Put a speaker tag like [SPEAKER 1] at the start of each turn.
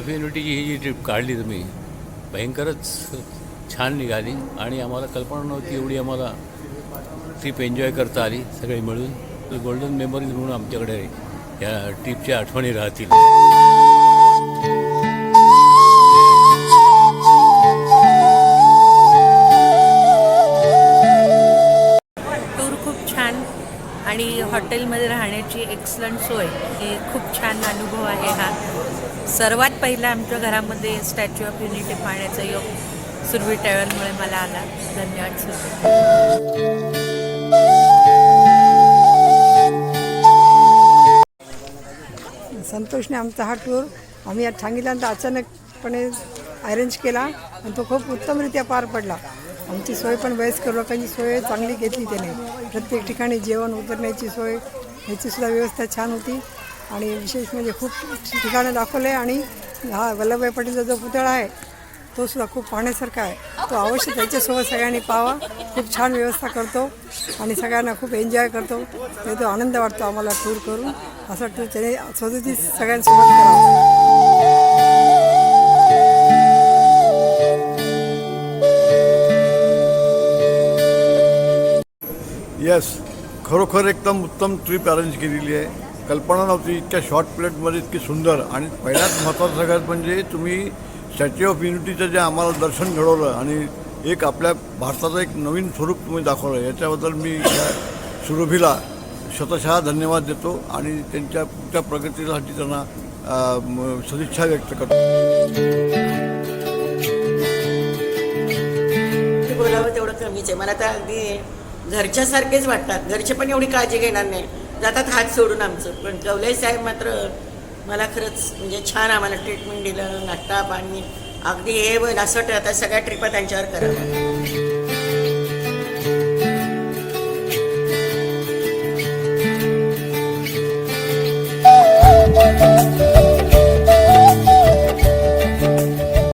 [SPEAKER 1] Of युनिटीची he G trip काढली तुम्ही भयंकरच छान निघाली आणि आम्हाला कल्पना नव्हती एवढी आम्हाला ट्रिप एन्जॉय करता आली सगळे मिळून. तर गोल्डन मेमरीज म्हणून आमच्याकडे या ट्रिपच्या आठवणी राहतील.
[SPEAKER 2] टूर खूप छान आणि हॉटेलमध्ये राहण्याची एक्सलंट सोय हे खूप छान अनुभव आहे हा. सर्वात पहिला आमच्या घरामध्ये स्टॅच्यू ऑफ युनिटी पाहण्याचा योग सुरभी ट्रॅव्हलमुळे मला आला. धन्यवाद सुरभी.
[SPEAKER 3] संतोषने आमचा हा टूर आम्ही आज सांगितल्यानंतर अचानकपणे अरेंज केला आणि तो खूप उत्तमरित्या पार पडला. आमची सोय पण वयस्कर लोकांची सोय चांगली घेतली त्याने. प्रत्येक ठिकाणी जेवण उतरण्याची सोय ह्याचीसुद्धा व्यवस्था छान होती आणि विशेष म्हणजे खूप ठिकाणं दाखवले आणि हा वल्लभभाई पटेलचा जो पुतळा आहे तो सुद्धा खूप पाहण्यासारखा आहे. तो अवश्य त्याच्यासोबत सगळ्यांनी पाहावा. खूप छान व्यवस्था करतो आणि सगळ्यांना खूप एन्जॉय करतो. ते तो आनंद वाटतो आम्हाला टूर करून. असा टूर त्याने सदोदित सगळ्यांसोबत करावा.
[SPEAKER 4] येस, खरोखर एकदम उत्तम ट्रिप अरेंज केलेली आहे. कल्पना नव्हती इतक्या शॉर्ट पिरियडमध्ये इतकी सुंदर. आणि पहिल्याच महत्त्वाचं सगळ्यात म्हणजे तुम्ही स्टॅच्यू ऑफ युनिटीचं जे आम्हाला दर्शन घडवलं आणि एक आपल्या भारताचं एक नवीन स्वरूप तुम्ही दाखवलं याच्याबद्दल मी या सुरभीला शतशः धन्यवाद देतो आणि त्यांच्या पुढच्या प्रगतीसाठी त्यांना सदिच्छा व्यक्त करतो.
[SPEAKER 5] बोलावं तेवढं कमीच आहे. मला तर अगदी घरच्यासारखेच वाटतात. घरचे पण एवढी काळजी घेणार नाही, जातात हात सोडून आमचं. पण कवले साहेब मात्र मला खरंच म्हणजे छान आम्हाला ट्रीटमेंट दिलं. नाश्ता पाणी अगदी हे असं वाटतं आता सगळ्या ट्रिपा त्यांच्यावर करावं.